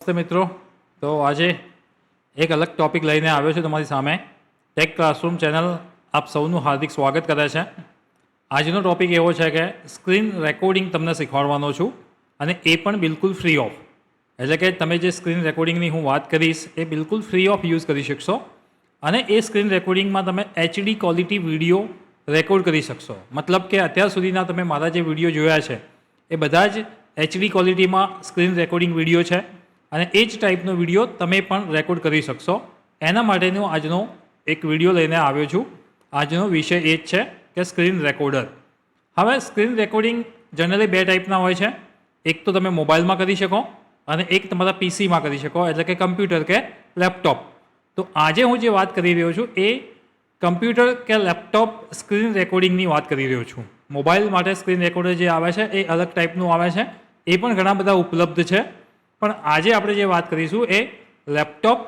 નમસ્તે મિત્રો, તો આજે એક અલગ ટોપિક લઈને આવ્યો છું તમારી સામે. ટેક ક્લાસરૂમ ચેનલ આપ સૌનું હાર્દિક સ્વાગત કરે છે. આજનો ટોપિક એવો છે કે સ્ક્રીન રેકોર્ડિંગ તમને શીખવાડવાનો છું, અને એ પણ બિલકુલ ફ્રી ઓફ. એટલે કે તમે જે સ્ક્રીન રેકોર્ડિંગની હું વાત કરીશ એ બિલકુલ ફ્રી ઓફ યુઝ કરી શકશો, અને એ સ્ક્રીન રેકોર્ડિંગમાં તમે HD ક્વોલિટી વિડીયો રેકોર્ડ કરી શકશો. મતલબ કે અત્યાર સુધીના તમે મારા જે વિડીયો જોયા છે એ બધા જ HD ક્વોલિટીમાં સ્ક્રીન રેકોર્ડિંગ વિડીયો છે, અને એ જ ટાઈપનો વિડીયો તમે પણ રેકોર્ડ કરી શકશો. એના માટેનો આજનો એક વિડીયો લઈને આવ્યો છું. આજનો વિષય એ જ છે કે સ્ક્રીન રેકોર્ડર. હવે સ્ક્રીન રેકોર્ડિંગ જનરલી બે ટાઈપના હોય છે. એક તો તમે મોબાઈલમાં કરી શકો, અને એક તમારા પીસીમાં કરી શકો, એટલે કે કમ્પ્યુટર કે લેપટોપ. તો આજે હું જે વાત કરી રહ્યો છું એ કમ્પ્યુટર કે લેપટોપ સ્ક્રીન રેકોર્ડિંગની વાત કરી રહ્યો છું. મોબાઈલ માટે સ્ક્રીન રેકોર્ડર જે આવે છે એ અલગ ટાઈપનું આવે છે, એ પણ ઘણા બધા ઉપલબ્ધ છે. પણ આજે આપણે જે વાત કરીશું એ લેપટોપ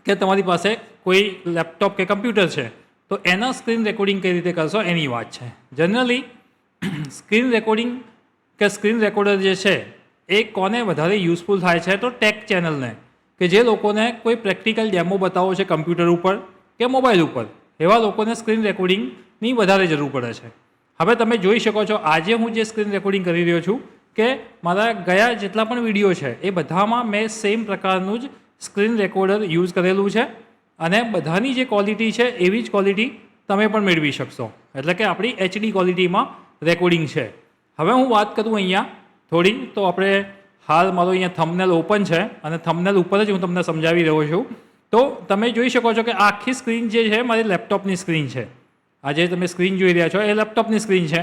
કે તમારી પાસે કોઈ લેપટોપ કે કમ્પ્યુટર છે તો એના સ્ક્રીન રેકોર્ડિંગ કઈ રીતે કરશો એની વાત છે. જનરલી સ્ક્રીન રેકોર્ડિંગ કે સ્ક્રીન રેકોર્ડર જે છે એ કોને વધારે યુઝફુલ થાય છે તો ટેક ચેનલને, કે જે લોકોને કોઈ પ્રેક્ટિકલ ડેમો બતાવવો છે કમ્પ્યુટર ઉપર કે મોબાઈલ ઉપર, એવા લોકોને સ્ક્રીન રેકોર્ડિંગની વધારે જરૂર પડે છે. હવે તમે જોઈ શકો છો આજે હું જે સ્ક્રીન રેકોર્ડિંગ કરી રહ્યો છું કે મારા ગયા જેટલા પણ વિડીયો છે એ બધામાં મેં સેમ પ્રકારનું જ સ્ક્રીન રેકોર્ડર યુઝ કરેલું છે, અને બધાની જે ક્વોલિટી છે એવી જ ક્વોલિટી તમે પણ મેળવી શકશો. એટલે કે આપણી HD ક્વોલિટીમાં રેકોર્ડિંગ છે. હવે હું વાત કરું અહીંયા થોડી, તો આપણે હાલ મારો અહીંયા થંબનેલ ઓપન છે, અને થંબનેલ ઉપર જ હું તમને સમજાવી રહ્યો છું. તો તમે જોઈ શકો છો કે આખી સ્ક્રીન જે છે મારી લેપટોપની સ્ક્રીન છે. આ જે તમે સ્ક્રીન જોઈ રહ્યા છો એ લેપટોપની સ્ક્રીન છે,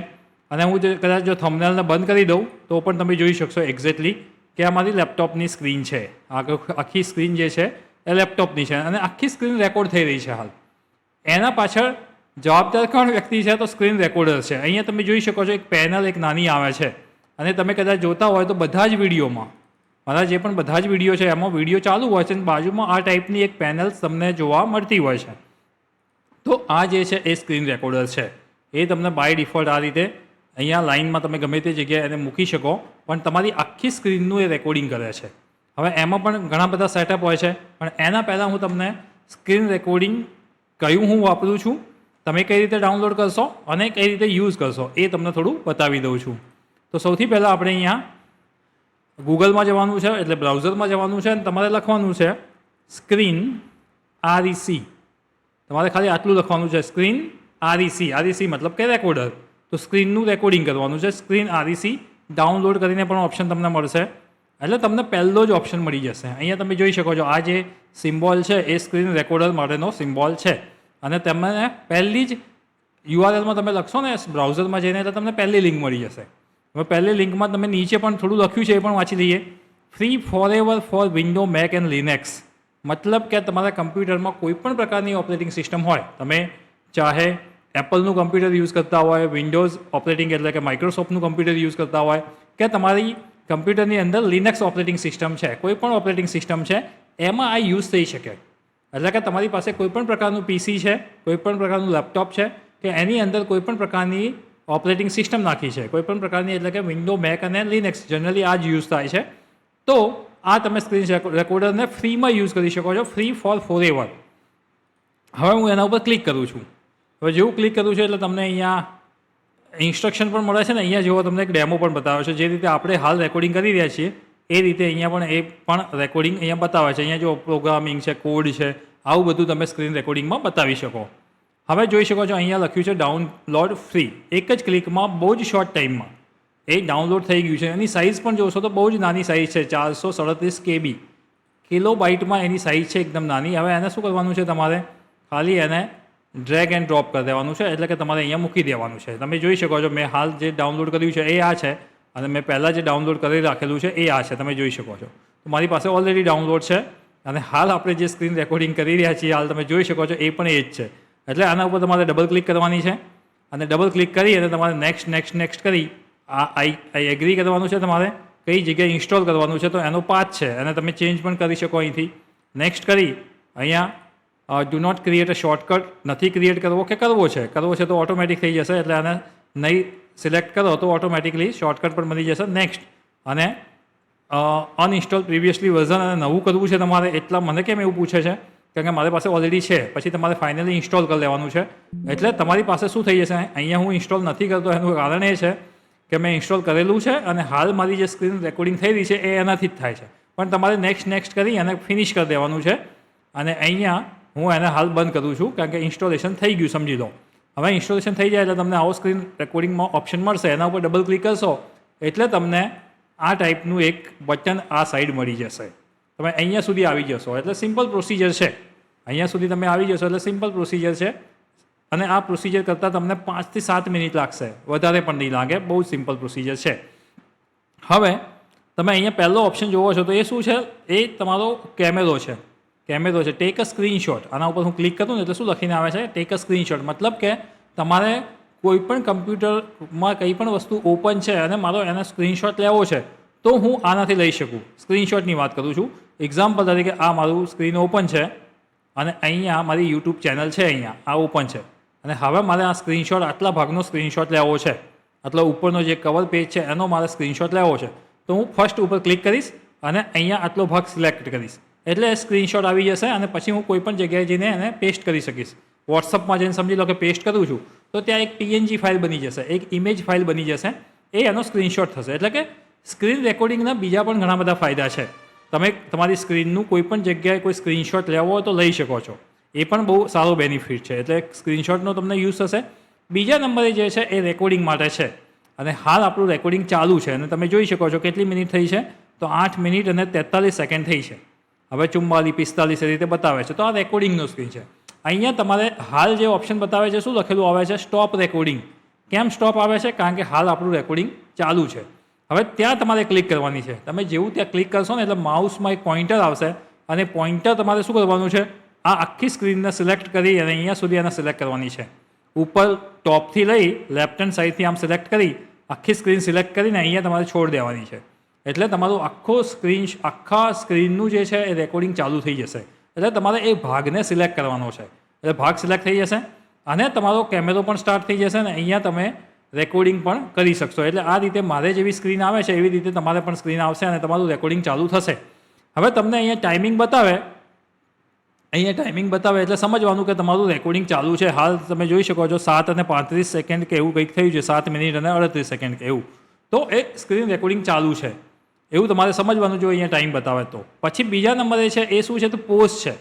અને હું કદાચ જો થંબનેલને બંધ કરી દઉં તો પણ તમે જોઈ શકશો એક્ઝેક્ટલી કે આ મારી લેપટોપની સ્ક્રીન છે. આખી સ્ક્રીન જે છે એ લેપટોપની છે, અને આખી સ્ક્રીન રેકોર્ડ થઈ રહી છે હાલ. એના પાછળ જવાબદાર કોણ વ્યક્તિ છે તો સ્ક્રીન રેકોર્ડર છે. અહીંયા તમે જોઈ શકો છો એક પેનલ એક નાની આવે છે, અને તમે કદાચ જોતા હોય તો બધા જ વિડીયોમાં, મારા જે પણ બધા જ વિડીયો છે એમાં વિડીયો ચાલુ હોય છે અને બાજુમાં આ ટાઈપની એક પેનલ તમને જોવા મળતી હોય છે. તો આ જે છે એ સ્ક્રીન રેકોર્ડર છે. એ તમને બાય ડિફોલ્ટ આ રીતે અહીંયા લાઇનમાં તમે ગમે તે જગ્યાએ એને મૂકી શકો, પણ તમારી આખી સ્ક્રીનનું એ રેકોર્ડિંગ કરે છે. હવે એમાં પણ ઘણા બધા સેટઅપ હોય છે, પણ એના પહેલાં હું તમને સ્ક્રીન રેકોર્ડિંગ કયું હું વાપરું છું, તમે કઈ રીતે ડાઉનલોડ કરશો અને કઈ રીતે યુઝ કરશો એ તમને થોડું બતાવી દઉં છું. તો સૌથી પહેલાં આપણે અહીંયા ગૂગલમાં જવાનું છે, એટલે બ્રાઉઝરમાં જવાનું છે, અને તમારે લખવાનું છે સ્ક્રીન REC. તમારે ખાલી આટલું લખવાનું છે, સ્ક્રીન REC. REC મતલબ કે રેકોર્ડર. તો સ્ક્રીનનું રેકોર્ડિંગ કરવાનું છે. સ્ક્રીન REC ડાઉનલોડ કરીને પણ ઓપ્શન તમને મળશે, એટલે તમને પહેલો જ ઓપ્શન મળી જશે. અહીંયા તમે જોઈ શકો છો આ જે સિમ્બોલ છે એ સ્ક્રીન રેકોર્ડર માટેનો સિમ્બોલ છે, અને તમને પહેલી જ URLમાં તમે લખશો ને બ્રાઉઝરમાં જઈને એટલે તમને પહેલી લિંક મળી જશે. હવે પહેલી લિંકમાં તમે નીચે પણ થોડું લખ્યું છે એ પણ વાંચી લઈએ. Free forever for window, Mac and Linux. મતલબ કે તમારા કમ્પ્યુટરમાં કોઈ પણ પ્રકારની ઓપરેટિંગ સિસ્ટમ હોય, તમે ચાહે એપલનું કમ્પ્યુટર યુઝ કરતા હોય, વિન્ડોઝ ઓપરેટિંગ એટલે કે માઇક્રોસોફ્ટનું કમ્પ્યુટર યુઝ કરતા હોય, કે તમારી કમ્પ્યુટરની અંદર લિનક્સ ઓપરેટિંગ સિસ્ટમ છે, કોઈ પણ ઓપરેટિંગ સિસ્ટમ છે એમાં આ યુઝ થઈ શકે. એટલે કે તમારી પાસે કોઈ પણ પ્રકારનું PC છે, કોઈ પણ પ્રકારનું લેપટોપ છે, કે એની અંદર કોઈ પણ પ્રકારની ઓપરેટિંગ સિસ્ટમ નાખી છે, કોઈ પણ પ્રકારની, એટલે કે વિન્ડો, મેક અને લિનક્સ જનરલી આ જ યુઝ થાય છે. તો આ તમે સ્ક્રીન રેકોર્ડરને ફ્રીમાં યુઝ કરી શકો છો, ફ્રી ફોર ફોરએવર. હવે હું એના ઉપર ક્લિક કરું છું. હવે જેવું ક્લિક કરું છું એટલે તમને અહીંયા ઇન્સ્ટ્રક્શન પણ મળે છે ને, અહીંયા જેવો તમને એક ડેમો પણ બતાવે છે. જે રીતે આપણે હાલ રેકોર્ડિંગ કરી રહ્યા છીએ એ રીતે અહીંયા પણ એ પણ રેકોર્ડિંગ અહીંયા બતાવે છે. અહીંયા જો પ્રોગ્રામિંગ છે, કોડ છે, આવું બધું તમે સ્ક્રીન રેકોર્ડિંગમાં બતાવી શકો. હવે જોઈ શકો છો અહીંયા લખ્યું છે ડાઉનલોડ ફ્રી. એક જ ક્લિકમાં બહુ જ શોર્ટ ટાઈમમાં એ ડાઉનલોડ થઈ ગયું છે. એની સાઇઝ પણ જોશો તો બહુ જ નાની સાઇઝ છે, 437 KB કિલોબાઇટમાં એની સાઇઝ છે, એકદમ નાની. હવે એને શું કરવાનું છે, તમારે ખાલી એને ડ્રેગ એન્ડ ડ્રોપ કરી દેવાનું છે, એટલે કે તમારે અહીંયા મૂકી દેવાનું છે. તમે જોઈ શકો છો મેં હાલ જે ડાઉનલોડ કર્યું છે એ આ છે, અને મેં પહેલાં જે ડાઉનલોડ કરી રાખેલું છે એ આ છે. તમે જોઈ શકો છો તો મારી પાસે ઓલરેડી ડાઉનલોડ છે, અને હાલ આપણે જે સ્ક્રીન રેકોર્ડિંગ કરી રહ્યા છીએ હાલ તમે જોઈ શકો છો એ પણ એ જ છે. એટલે આના ઉપર તમારે ડબલ ક્લિક કરવાની છે, અને ડબલ ક્લિક કરી અને તમારે નેક્સ્ટ નેક્સ્ટ નેક્સ્ટ કરી આઈ એગ્રી કરવાનું છે. તમારે કઈ જગ્યાએ ઇન્સ્ટોલ કરવાનું છે તો એનો પાથ છે, અને તમે ચેન્જ પણ કરી શકો અહીંથી. નેક્સ્ટ કરી અહીંયા do not create a shortcut, નથી ક્રિએટ કરવો કે કરવો છે તો ઓટોમેટિક થઈ જશે. એટલે આને નહીં સિલેક્ટ કરો તો ઓટોમેટિકલી શોર્ટકટ પણ મળી જશે. નેક્સ્ટ, અને અનઇન્સ્ટોલ પ્રિવિયસલી વર્ઝન અને નવું કરવું છે તમારે, એટલા મને કેમ એવું પૂછે છે કારણ કે મારી પાસે ઓલરેડી છે, પછી તમારે ફાઇનલી ઇન્સ્ટોલ કરી લેવાનું છે. એટલે તમારી પાસે શું થઈ જશે, અહીંયા હું ઇન્સ્ટોલ નથી કરતો એનું કારણ એ છે કે મેં ઇન્સ્ટોલ કરેલું છે અને હાલ મારી જે સ્ક્રીન રેકોર્ડિંગ થઈ રહી છે એ એનાથી જ થાય છે. પણ તમારે નેક્સ્ટ કરી અને ફિનિશ કરી દેવાનું છે. અને અહીંયા હું એને હાલ બંધ કરું છું કારણ કે ઇન્સ્ટોલેશન થઈ ગયું સમજી લો. હવે ઇન્સ્ટોલેશન થઈ જાય એટલે તમને આવો સ્ક્રીન રેકોર્ડિંગમાં ઓપ્શન મળશે, એના ઉપર ડબલ ક્લિક કરશો એટલે તમને આ ટાઈપનું એક બટન આ સાઈડ મળી જશે. તમે અહીંયા સુધી આવી જશો એટલે સિમ્પલ પ્રોસિજર છે. અહીંયા સુધી તમે આવી જશો એટલે સિમ્પલ પ્રોસિજર છે. અને આ પ્રોસિજર કરતાં તમને 5 થી 7 મિનિટ લાગશે, વધારે પણ નહીં લાગે, બહુ સિમ્પલ પ્રોસિજર છે. હવે તમે અહીંયા પહેલો ઓપ્શન જોવો છો તો એ શું છે, એ તમારો કેમેરો છે. Take a screenshot. આના ઉપર હું ક્લિક કરું ને એટલે શું લખીને આવે છે, ટેક અ સ્ક્રીનશોટ. મતલબ કે તમારે કોઈ પણ કમ્પ્યુટરમાં કંઈ પણ વસ્તુ ઓપન છે અને મારો એને સ્ક્રીનશોટ લેવો છે તો હું આનાથી લઈ શકું. સ્ક્રીનશોટની વાત કરું છું. એક્ઝામ્પલ તરીકે આ મારું સ્ક્રીન ઓપન છે અને અહીંયા મારી યુટ્યુબ ચેનલ છે, અહીંયા આ ઓપન છે અને હવે મારે આ સ્ક્રીનશોટ આટલા ભાગનો સ્ક્રીનશોટ લેવો છે, આટલો ઉપરનો જે કવર પેજ છે એનો મારે સ્ક્રીનશોટ લેવો છે. તો હું ફર્સ્ટ ઉપર ક્લિક કરીશ અને અહીંયા આટલો ભાગ સિલેક્ટ કરીશ એટલે સ્ક્રીનશોટ આવી જશે અને પછી હું કોઈ પણ જગ્યાએ જઈને એને પેસ્ટ કરી શકીશ. વોટ્સઅપમાં જઈને સમજી લો કે પેસ્ટ કરું છું તો ત્યાં એક PNG ફાઇલ બની જશે, એક ઇમેજ ફાઇલ બની જશે, એ એનો સ્ક્રીનશોટ થશે. એટલે કે સ્ક્રીન રેકોર્ડિંગના બીજા પણ ઘણા બધા ફાયદા છે. તમે તમારી સ્ક્રીનનું કોઈ પણ જગ્યાએ કોઈ સ્ક્રીનશોટ લેવો હોય તો લઈ શકો છો, એ પણ બહુ સારો બેનિફિટ છે. એટલે સ્ક્રીનશોટનો તમને યુઝ થશે. બીજા નંબરે જે છે એ રેકોર્ડિંગ માટે છે અને હાલ આપણું રેકોર્ડિંગ ચાલુ છે અને તમે જોઈ શકો છો કેટલી મિનિટ થઈ છે, તો 8 મિનિટ અને 43 સેકન્ડ થઈ છે. હવે 44, 45 એ રીતે બતાવે છે. તો આ રેકોર્ડિંગનો સ્ક્રીન છે. અહીંયા તમારે હાલ જે ઓપ્શન બતાવે છે શું લખેલું આવે છે, સ્ટોપ રેકોર્ડિંગ. કેમ સ્ટોપ આવે છે, કારણ કે હાલ આપણું રેકોર્ડિંગ ચાલુ છે. હવે ત્યાં તમારે ક્લિક કરવાની છે. તમે જેવું ત્યાં ક્લિક કરશો ને એટલે માઉસમાં એક પોઇન્ટર આવશે અને પોઇન્ટર તમારે શું કરવાનું છે, આ આખી સ્ક્રીનને સિલેક્ટ કરી અને અહીંયા સુધી એને સિલેક્ટ કરવાની છે. ઉપર ટોપથી લઈ લેફ્ટ હેન્ડ સાઈડથી આમ સિલેક્ટ કરી આખી સ્ક્રીન સિલેક્ટ કરીને અહીંયા તમારે છોડ દેવાની છે. એટલે તમારું આખા સ્ક્રીનનું જે છે એ રેકોર્ડિંગ ચાલુ થઈ જશે. એટલે તમારે એ ભાગને સિલેક્ટ કરવાનો છે. એટલે ભાગ સિલેક્ટ થઈ જશે અને તમારો કેમેરો પણ સ્ટાર્ટ થઈ જશે ને અહીંયા તમે રેકોર્ડિંગ પણ કરી શકશો. એટલે આ રીતે મારે જેવી સ્ક્રીન આવે છે એવી રીતે તમારે પણ સ્ક્રીન આવશે અને તમારું રેકોર્ડિંગ ચાલુ થશે. હવે તમને અહીંયા ટાઈમિંગ બતાવે એટલે સમજવાનું કે તમારું રેકોર્ડિંગ ચાલુ છે. હાલ તમે જોઈ શકો છો 7 અને 35 સેકન્ડ કે એવું કંઈક થયું છે, 7 મિનિટ અને 38 સેકન્ડ કે એવું. તો એ સ્ક્રીન રેકોર્ડિંગ ચાલુ છે એવું તમારે સમજવાનું જો અહીંયા ટાઈમ બતાવે તો. પછી બીજા નંબરે છે એ શું છે, તો પોઝ છે.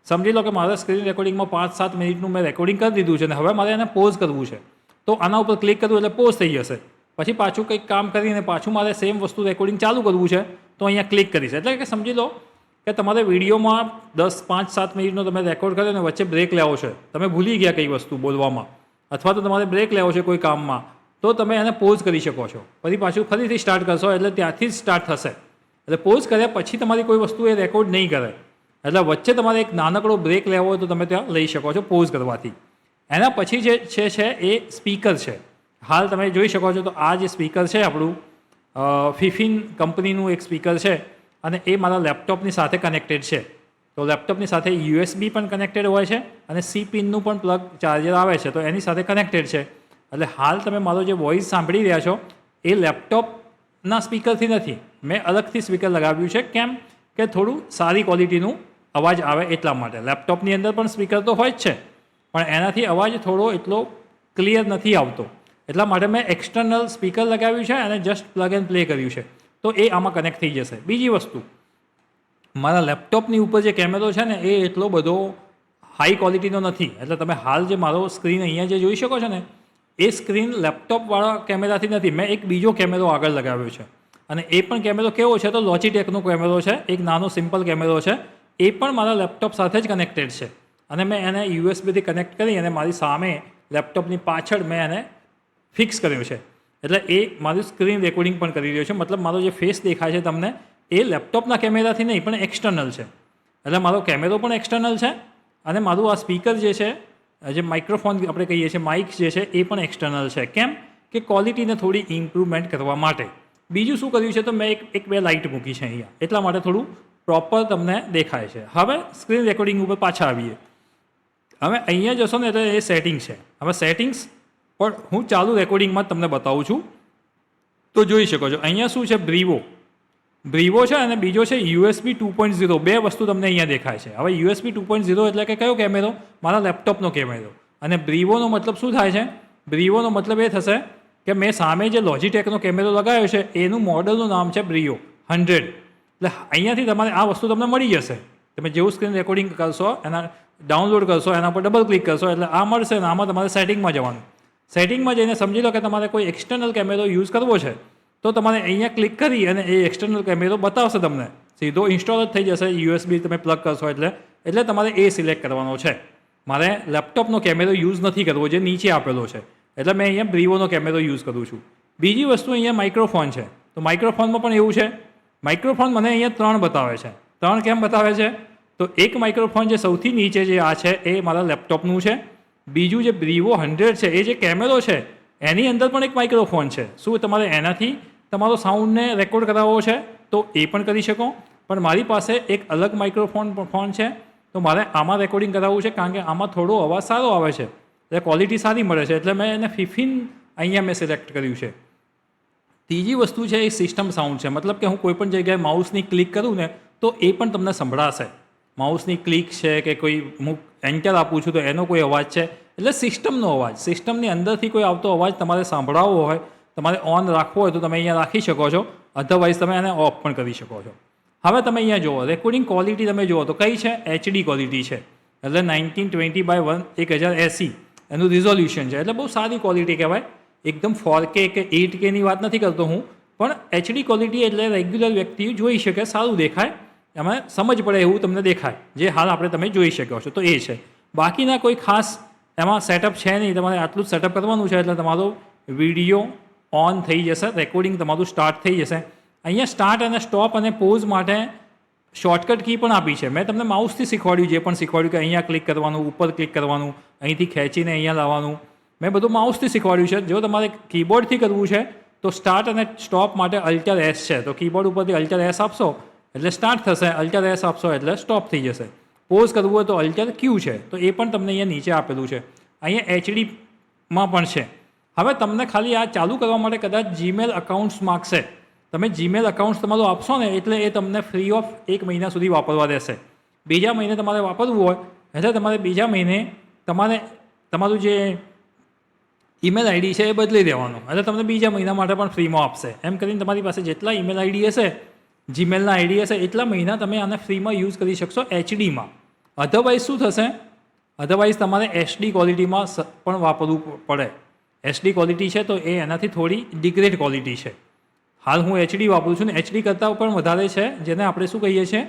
સમજી લો કે મારે સ્ક્રીન રેકોર્ડિંગમાં 5-7 મિનિટનું મેં રેકોર્ડિંગ કરી દીધું છે અને હવે મારે એને પોઝ કરવું છે. તો આના ઉપર ક્લિક કરવું એટલે પોઝ થઈ જશે. પછી પાછું કંઈક કામ કરીને પાછું મારે સેમ વસ્તુ રેકોર્ડિંગ ચાલુ કરવું છે તો અહીંયા ક્લિક કરીશ. એટલે કે સમજી લો કે તમારે વિડીયોમાં 5-7 મિનિટનો તમે રેકોર્ડ કર્યો અને વચ્ચે બ્રેક લેવો છે, તમે ભૂલી ગયા કઈ વસ્તુ બોલવામાં અથવા તો તમારે બ્રેક લેવો છે કોઈ કામમાં, તો તમે એને પોઝ કરી શકો છો. પછી પાછું ફરીથી સ્ટાર્ટ કરશો એટલે ત્યાંથી જ સ્ટાર્ટ થશે. એટલે પોઝ કર્યા પછી તમારી કોઈ વસ્તુ એ રેકોર્ડ નહીં કરે. એટલે વચ્ચે તમારે એક નાનકડો બ્રેક લેવો હોય તો તમે ત્યાં લઈ શકો છો પોઝ કરવાથી. એના પછી જે છે એ સ્પીકર છે. હાલ તમે જોઈ શકો છો તો આ જે સ્પીકર છે આપણું ફિફિન કંપનીનું એક સ્પીકર છે અને એ મારા લેપટોપની સાથે કનેક્ટેડ છે. તો લેપટોપની સાથે USB પણ કનેક્ટેડ હોય છે અને C પિનનું પણ પ્લગ ચાર્જર આવે છે તો એની સાથે કનેક્ટેડ છે. એટલે હાલ તમે મારો જે વોઇસ સાંભળી રહ્યા છો એ લેપટોપના સ્પીકરથી નથી, મેં અલગથી સ્પીકર લગાવ્યું છે. કેમ કે થોડું સારી ક્વોલિટીનું અવાજ આવે એટલા માટે. લેપટોપની અંદર પણ સ્પીકર તો હોય જ છે પણ એનાથી અવાજ થોડો એટલો ક્લિયર નથી આવતો. એટલા માટે મેં એક્સટર્નલ સ્પીકર લગાવ્યું છે અને જસ્ટ પ્લગ એન્ડ પ્લે કર્યું છે તો એ આમાં કનેક્ટ થઈ જશે. બીજી વસ્તુ, મારા લેપટોપની ઉપર જે કેમેરો છે ને એ એટલો બધો હાઈ ક્વોલિટીનો નથી. એટલે તમે હાલ જે મારો સ્ક્રીન અહીંયા જે જોઈ શકો છો ને એ સ્ક્રીન લેપટોપવાળા કેમેરાથી નથી, મેં એક બીજો કેમેરો આગળ લગાવ્યો છે અને એ પણ કેમેરો કેવો છે તો લોજીટેકનો કેમેરો છે, એક નાનો સિમ્પલ કેમેરો છે. એ પણ મારા લેપટોપ સાથે જ કનેક્ટેડ છે અને મેં એને USB થી કનેક્ટ કરી અને મારી સામે લેપટોપની પાછળ મેં એને ફિક્સ કર્યો છે. એટલે એ મારું સ્ક્રીન રેકોર્ડિંગ પણ કરી રહ્યો છે. મતલબ મારો જે ફેસ દેખાય છે તમને એ લેપટોપના કેમેરાથી નહીં પણ એક્સટર્નલ છે. એટલે મારો કેમેરો પણ એક્સટર્નલ છે અને મારું આ સ્પીકર જે છે, જે માઇક્રોફોન આપણે કહીએ છીએ, માઇક જે છે એ પણ એક્સટર્નલ છે. કેમ કે ક્વોલિટીને થોડી ઇમ્પ્રુવમેન્ટ કરવા માટે. બીજું શું કર્યું છે તો મેં એક બે લાઇટ મૂકી છે અહીંયા એટલા માટે થોડું પ્રોપર તમને દેખાય છે. હવે સ્ક્રીન રેકોર્ડિંગ ઉપર પાછા આવીએ. હવે અહીંયા જશો ને એટલે એ સેટિંગ છે. હવે સેટિંગ્સ પણ હું ચાલુ રેકોર્ડિંગમાં જ તમને બતાવું છું તો જોઈ શકો છો. અહીંયા શું છે, બ્રીવો. બ્રીવો છે અને બીજો છે USB 2.0. બે વસ્તુ તમને અહીંયા દેખાય છે. હવે USB 2.0 એટલે કે કયો કેમેરો? મારા લેપટોપનો કેમેરો. અને બ્રીવોનો મતલબ શું થાય છે? બ્રીવોનો મતલબ એ થશે કે મેં સામે જે લોજીટેકનો કેમેરો લગાવ્યો છે એનું મોડલનું નામ છે બ્રીવો 100. એટલે અહીંયાથી તમારે આ વસ્તુ તમને મળી જશે. તમે જેવું સ્ક્રીન રેકોર્ડિંગ કરશો, એના ડાઉનલોડ કરશો, એના પર ડબલ ક્લિક કરશો એટલે આ મળશે અને આમાં તમારે સેટિંગમાં જવાનું. સેટિંગમાં જઈને સમજી લો કે તમારે કોઈ એક્સટર્નલ કેમેરો યુઝ કરવો છે તો તમારે અહીંયા ક્લિક કરી અને એ એક્સટર્નલ કેમેરો બતાવશે તમને. સીધો ઇન્સ્ટોલ જ થઈ જશે. USB તમે પ્લગ કરશો એટલે તમારે એ સિલેક્ટ કરવાનો છે. મારે લેપટોપનો કેમેરો યુઝ નથી કરવો જે નીચે આપેલો છે, એટલે મેં અહીંયા બ્રીવોનો કેમેરો યુઝ કરું છું. બીજી વસ્તુ અહીંયા માઇક્રોફોન છે. તો માઇક્રોફોનમાં પણ એવું છે. માઇક્રોફોન મને અહીંયા 3 બતાવે છે. 3 કેમ બતાવે છે? તો એક માઇક્રોફોન જે સૌથી નીચે જે આ છે એ મારા લેપટોપનું છે. બીજું જે બ્રીવો 100 છે એ જે કેમેરો છે એની અંદર પણ એક માઇક્રોફોન છે. શું તમારે એનાથી તમારો સાઉન્ડને રેકોર્ડ કરાવવો છે તો એ પણ કરી શકો, પણ મારી પાસે એક અલગ માઇક્રોફોન છે તો મારે આમાં રેકોર્ડિંગ કરાવવું છે કારણ કે આમાં થોડો અવાજ સારો આવે છે, એટલે ક્વોલિટી સારી મળે છે, એટલે મેં એને 15 અહીંયા મેં સિલેક્ટ કર્યું છે. ત્રીજી વસ્તુ છે એ સિસ્ટમ સાઉન્ડ છે. મતલબ કે હું કોઈપણ જગ્યાએ માઉસની ક્લિક કરું ને તો એ પણ તમને સંભળાશે. માઉસની ક્લિક છે કે કોઈ હું એન્ટર આપું છું તો એનો કોઈ અવાજ છે, એટલે સિસ્ટમનો અવાજ, સિસ્ટમની અંદરથી કોઈ આવતો અવાજ તમારે સાંભળાવવો હોય, તમારે ઓન રાખવો હોય તો તમે અહીંયા રાખી શકો છો, અધરવાઇઝ તમે એને ઓફ પણ કરી શકો છો. હવે તમે અહીંયા જુઓ રેકોર્ડિંગ ક્વોલિટી તમે જુઓ તો કઈ છે? HD ક્વોલિટી છે, એટલે 1920x1080 એનું રિઝોલ્યુશન છે, એટલે બહુ સારી ક્વોલિટી કહેવાય. એકદમ 4K કે 8Kની વાત નથી કરતો હું, પણ HD ક્વોલિટી એટલે રેગ્યુલર વ્યક્તિ જોઈ શકે, સારું દેખાય, એમાં સમજ પડે એવું તમને દેખાય, જે હાલ આપણે તમે જોઈ શકો છો. તો એ છે. બાકીના કોઈ ખાસ એમાં સેટઅપ છે નહીં. તમારે આટલું જ સેટઅપ કરવાનું છે એટલે તમારો વિડીયો ઓન થઈ જશે, રેકોર્ડિંગ તમારું સ્ટાર્ટ થઈ જશે. અહીંયા સ્ટાર્ટ અને સ્ટોપ અને પોઝ માટે શોર્ટકટ કી પણ આપી છે. મેં તમને માઉસથી શીખવાડ્યું, જે પણ શીખવાડ્યું કે અહીંયા ક્લિક કરવાનું, ઉપર ક્લિક કરવાનું, અહીંથી ખેંચીને અહીંયા લાવવાનું, મેં બધું માઉસથી શીખવાડ્યું છે. જો તમારે કીબોર્ડથી કરવું છે તો સ્ટાર્ટ અને સ્ટોપ માટે Alt+S છે, તો કીબોર્ડ ઉપરથી Alt+S આપશો એટલે સ્ટાર્ટ થશે, Alt+S આપશો એટલે સ્ટોપ થઈ જશે. પોઝ કરવું હોય તો Alt+Q છે, તો એ પણ તમને અહીંયા નીચે આપેલું છે. અહીંયા HDમાં પણ છે. હવે તમને ખાલી આ ચાલુ કરવા માટે કદાચ જીમેલ અકાઉન્ટ્સ માગશે. તમે જીમેલ અકાઉન્ટ્સ તમારું આપશો ને એટલે એ તમને ફ્રી ઓફ 1 મહિના સુધી વાપરવા દેશે. બીજા મહિને તમારે વાપરવું હોય એટલે તમારે બીજા મહિને તમારું જે ઈમેલ આઈડી છે એ બદલી દેવાનું, એટલે તમને બીજા મહિના માટે પણ ફ્રીમાં આપશે. એમ કરીને તમારી પાસે જેટલા ઈમેલ આઈડી હશે, જીમેલના આઈડી હશે, એટલા મહિના તમે આને ફ્રીમાં યુઝ કરી શકશો HDમાં. અધરવાઇઝ શું થશે? અધરવાઇઝ તમારે HD ક્વોલિટીમાં પણ વાપરવું પડે. HD ક્વોલિટી છે તો એ એનાથી થોડી ડિગ્રેડ ક્વોલિટી છે. હાલ હું HD વાપરું છું ને HD કરતાં પણ વધારે છે, જેને આપણે શું કહીએ છીએ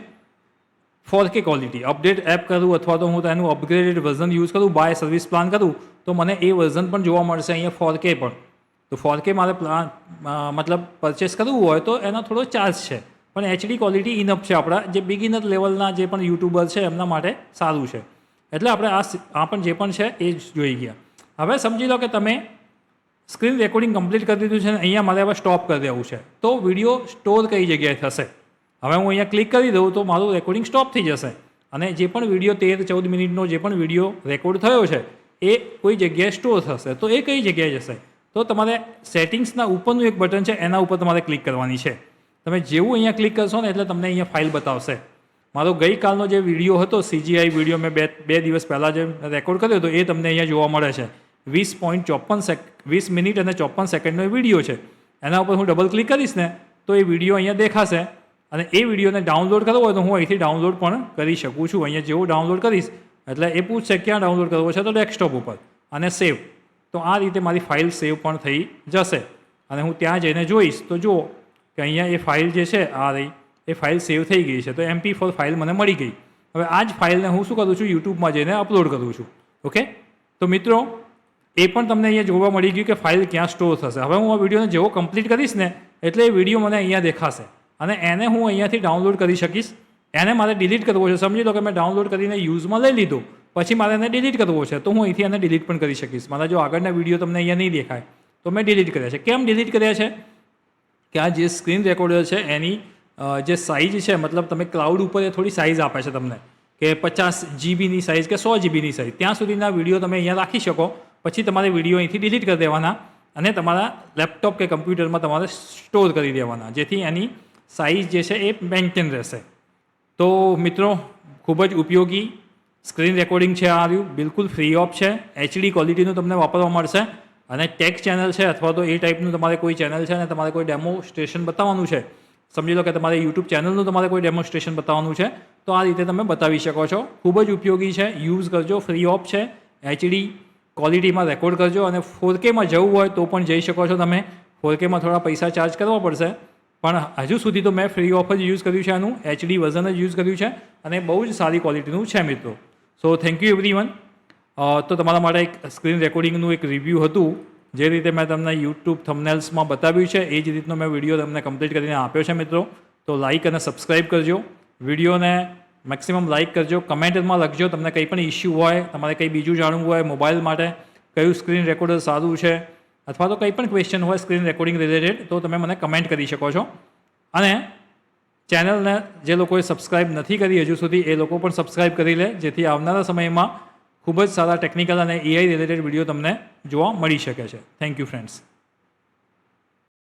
4K ક્વોલિટી. અપડેટ એપ કરું અથવા તો હું તેનું અપગ્રેડેડ વર્ઝન યુઝ કરું, બાય સર્વિસ પ્લાન કરું તો મને એ વર્ઝન પણ જોવા મળશે અહીંયા 4K પણ. તો 4K મારે પ્લાન મતલબ પરચેસ કરવું હોય તો એનો થોડો ચાર્જ છે, પણ HD ક્વોલિટી ઇનફ છે. આપણા જે બિગિનર લેવલના જે પણ યુટ્યુબર છે એમના માટે સારું છે. એટલે આપણે આ પણ જે પણ છે એ જ જોઈ ગયા. હવે સમજી લો કે તમે સ્ક્રીન રેકોર્ડિંગ કમ્પ્લીટ કરી દીધું છે ને અહીંયા મારે હવે સ્ટોપ કરી દેવું છે, તો વિડીયો સ્ટોર કઈ જગ્યાએ થશે? હવે હું અહીંયા ક્લિક કરી દઉં તો મારું રેકોર્ડિંગ સ્ટોપ થઈ જશે, અને જે પણ વિડીયો 13-14 મિનિટનો જે પણ વિડીયો રેકોર્ડ થયો છે એ કોઈ જગ્યાએ સ્ટોર થશે. તો એ કઈ જગ્યાએ જશે? તો તમારે સેટિંગ્સના ઉપરનું એક બટન છે એના ઉપર તમારે ક્લિક કરવાની છે. તમે જેવું અહીંયા ક્લિક કરશો ને એટલે તમને અહીંયા ફાઇલ બતાવશે. મારો ગઈકાલનો જે વિડીયો હતો CGI વિડીયો મેં બે દિવસ પહેલાં જે રેકોર્ડ કર્યો હતો એ તમને અહીંયા જોવા મળે છે. 20 મિનિટ અને 54 સેકન્ડનો એ વિડીયો છે. એના ઉપર હું ડબલ ક્લિક કરીશ ને તો એ વિડીયો અહીંયા દેખાશે, અને એ વિડીયોને ડાઉનલોડ કરવો હોય તો હું અહીંથી ડાઉનલોડ પણ કરી શકું છું. અહીંયા જેવું ડાઉનલોડ કરીશ એટલે એ પૂછશે ક્યાં ડાઉનલોડ કરવો છે, તો ડેસ્કટોપ ઉપર, અને સેવ. તો આ રીતે મારી ફાઇલ સેવ પણ થઈ જશે, અને હું ત્યાં જઈને જોઈશ તો જુઓ કે અહીંયા એ ફાઇલ જે છે આ રહી, એ ફાઇલ સેવ થઈ ગઈ છે. તો MP4 ફાઇલ મને મળી ગઈ. હવે આ જ ફાઇલને હું શું કરું છું? યુટ્યુબમાં જઈને અપલોડ કરું છું. ઓકે, તો મિત્રો એ પણ તમને અહીંયા જોવા મળી ગયું કે ફાઇલ ક્યાં સ્ટોર થશે. હવે હું આ વિડીયોને જેવો કમ્પ્લીટ કરીશ ને એટલે એ વિડીયો મને અહીંયા દેખાશે, અને એને હું અહીંયાથી ડાઉનલોડ કરી શકીશ. એને મારે ડિલીટ કરવો છે. સમજી લો કે મેં ડાઉનલોડ કરીને યુઝમાં લઈ લીધું, પછી મારે એને ડિલીટ કરવો છે તો હું અહીંથી એને ડિલીટ પણ કરી શકીશ. મારા જો આગળના વિડીયો તમને અહીંયા નહીં દેખાય તો મેં ડિલીટ કર્યા છે. કેમ ડિલીટ કર્યા છે? કે આ જે સ્ક્રીન રેકોર્ડર છે એની જે સાઇઝ છે, મતલબ તમે ક્લાઉડ ઉપર એ થોડી સાઇઝ આપે છે તમને કે 50 GBની સાઇઝ કે 100 GBની સાઇઝ, ત્યાં સુધીના વિડીયો તમે અહીંયા રાખી શકો. પછી તમારે વિડીયો અહીંથી ડિલીટ કરી દેવાના અને તમારા લેપટોપ કે કમ્પ્યુટરમાં તમારે સ્ટોર કરી દેવાના, જેથી એની સાઇઝ જે છે એ મેન્ટેન રહેશે. તો મિત્રો ખૂબ જ ઉપયોગી સ્ક્રીન રેકોર્ડિંગ છે આ રહ્યું, બિલકુલ ફ્રી ઓફ છે, HD ક્વોલિટીનું તમને વાપરવા મળશે. અને ટેક ચેનલ છે અથવા તો એ ટાઈપનું તમારે કોઈ ચેનલ છે અને તમારે કોઈ ડેમોસ્ટ્રેશન બતાવવાનું છે, સમજી લો કે તમારે યુટ્યુબ ચેનલનું તમારે કોઈ ડેમોસ્ટ્રેશન બતાવવાનું છે, તો આ રીતે તમે બતાવી શકો છો. ખૂબ જ ઉપયોગી છે, યુઝ કરજો, ફ્રી ઓફ છે, HD ક્વોલિટીમાં રેકોર્ડ કરજો. અને 4Kમાં જવું હોય તો પણ જઈ શકો છો તમે. 4Kમાં થોડા પૈસા ચાર્જ કરવા પડશે, પણ હજુ સુધી તો મેં ફ્રી ઓફ જ યુઝ કર્યું છે આનું, HD વર્ઝન જ યુઝ કર્યું છે અને બહુ જ સારી ક્વોલિટીનું છે મિત્રો. So thank you everyone. તો તમારા માટે એક સ્ક્રીન રેકોર્ડિંગનું એક રિવ્યૂ હતું, જે રીતે મેં તમને યુટ્યુબ થંબનેલ્સમાં બતાવ્યું છે એ જ રીતનો મેં વિડીયો તમને કમ્પ્લીટ કરીને આપ્યો છે મિત્રો. તો લાઇક અને સબસ્ક્રાઈબ કરજો, વિડીયોને મેક્સિમમ લાઇક કરજો, કમેન્ટમાં લખજો તમને કંઈ પણ ઇસ્યુ હોય, તમારે કંઈ બીજું જાણવું હોય મોબાઈલ માટે, કયું સ્ક્રીન રેકોર્ડર સારું છે, અથવા તો કંઈ પણ ક્વેશ્ચન હોય સ્ક્રીન રેકોર્ડિંગ રિલેટેડ, તો તમે મને કમેન્ટ કરી શકો છો. અને ચેનલને જે લોકોએ સબસ્ક્રાઈબ નથી કરી હજુ સુધી એ લોકો પણ સબસ્ક્રાઈબ કરી લે, જેથી આવનારા સમયમાં ખૂબ જ સારા ટેકનિકલ અને AI રિલેટેડ વિડીયો તમને જોવા મળી શકે છે. Thank you friends.